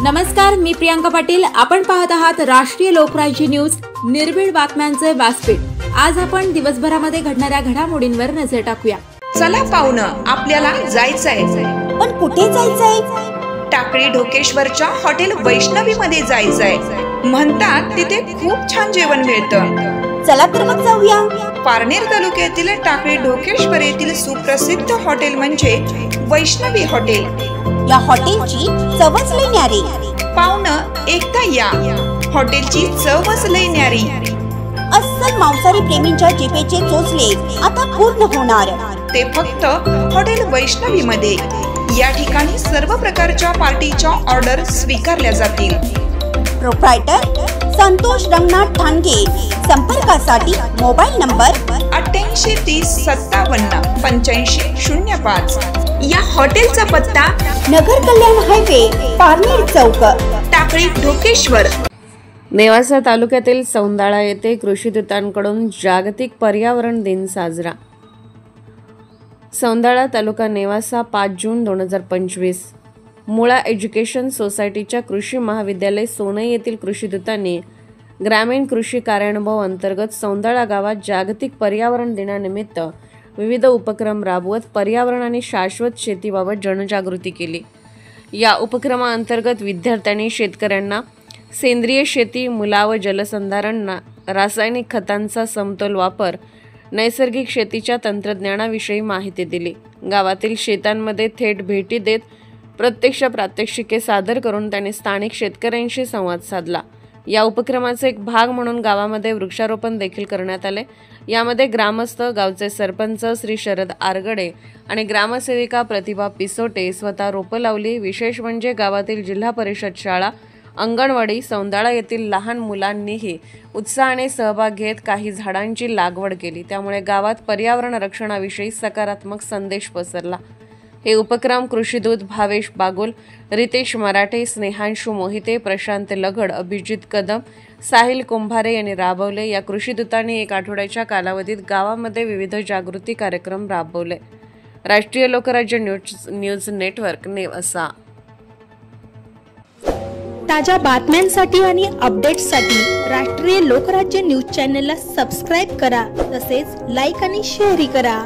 नमस्कार, मी प्रियांका पाटील। आपण पाहत आहात राष्ट्रीय लोकराज्य न्यूज, निर्भीड बातम्यांचे व्यासपीठ। आज आपण दिवसभरामध्ये घडणाऱ्या घडामोडींवर नजर टाकूया। चला पाहुणं, आपल्याला जायचंय। पण कुठे जायचंय? टाकळी ढोकेश्वरच्या हॉटेल वैष्णवी मध्ये जायचंय। म्हणतात तिथे खूप छान जेवण मिळतं। चला तर मग जाऊया। पारनेर तालुक्यातील टाकळी ढोकेश्वर येथील सुप्रसिद्ध हॉटेल म्हणजे वैष्णवी हॉटेल। या हॉटेलची चवच लई न्यारी। पाहुणं, एकदा या, हॉटेलची चवच लई न्यारी। अस्सल मांसाहारी प्रेमींच्या जिभेचे चोचले आता पूर्ण होणार, ते फक्त हॉटेल वैष्णवी मध्ये। या ठिकाणी सर्व प्रकारच्या पार्टीच्या ऑर्डर स्वीकारल्या जातील। प्रोप्रायटर संतोष रंगनाथ ठाणगे। संपर्कासाठी मोबाईल नंबर 88 30 57 85 05। या हॉटेलचा पत्ता नगर कल्याण हायवे, पारनेर चौक, टाकळी ढोकेश्वर। नेवासा तालुक्यातील सौंदाळा येथे कृषी दूतांकडून जागतिक पर्यावरण दिन साजरा। सौंदाळा तालुका, नेवासा, 5 जून 2025। मुळा एज्युकेशन सोसायटीच्या कृषी महाविद्यालय सोनई येथील कृषी दूतांनी ग्रामीण कृषी कार्यानुभव अंतर्गत सौंदाळा गावात जागतिक पर्यावरण दिनानिमित्त विविध उपक्रम राबवत पर्यावरण आणि शाश्वत शेतीबाबत जनजागृती केली। या उपक्रमाअंतर्गत विद्यार्थ्यांनी शेतकऱ्यांना सेंद्रिय शेती, मुला व जलसंधारण, रासायनिक खतांचा समतोल वापर, नैसर्गिक शेतीच्या तंत्रज्ञानाविषयी माहिती दिली। गावातील शेतांमध्ये थेट भेटी देत प्रत्यक्ष प्रात्यक्षिके सादर करून त्यांनी स्थानिक शेतकऱ्यांशी संवाद साधला। या उपक्रमाचा एक भाग म्हणून गावामध्ये वृक्षारोपण देखील करण्यात आले। यामध्ये ग्रामस्थ, गावचे सरपंच श्री शरद आरगडे आणि ग्रामसेविका प्रतिभा पिसोटे स्वतः रोपं लावली। विशेष म्हणजे गावातील जिल्हा परिषद शाळा, अंगणवाडी, सौंदाळा येथील लहान मुलांनीही उत्साहाने सहभाग घेत काही झाडांची लागवड केली। त्यामुळे गावात पर्यावरण रक्षणाविषयी सकारात्मक संदेश पसरला। हे उपक्रम कृषीदूत भावेश बागुल, रितेश मराठे, स्नेहांशु मोहिते, प्रशांत लगड, अभिजित कदम, साहिल कुंभारे यांनी राबवले। या कृषीदूतांनी 1 आठवड्याच्या कालावधीत गावामध्ये विविध जागृती कार्यक्रम राबवले। राष्ट्रीय लोकराज्य न्यूज नेटवर्क, नेवासा। ताज्या बातम्यांसाठी आणि अपडेट्ससाठी राष्ट्रीय लोकराज्य न्यूज चॅनलला सबस्क्राईब करा, तसेच लाईक आणि शेअरही करा।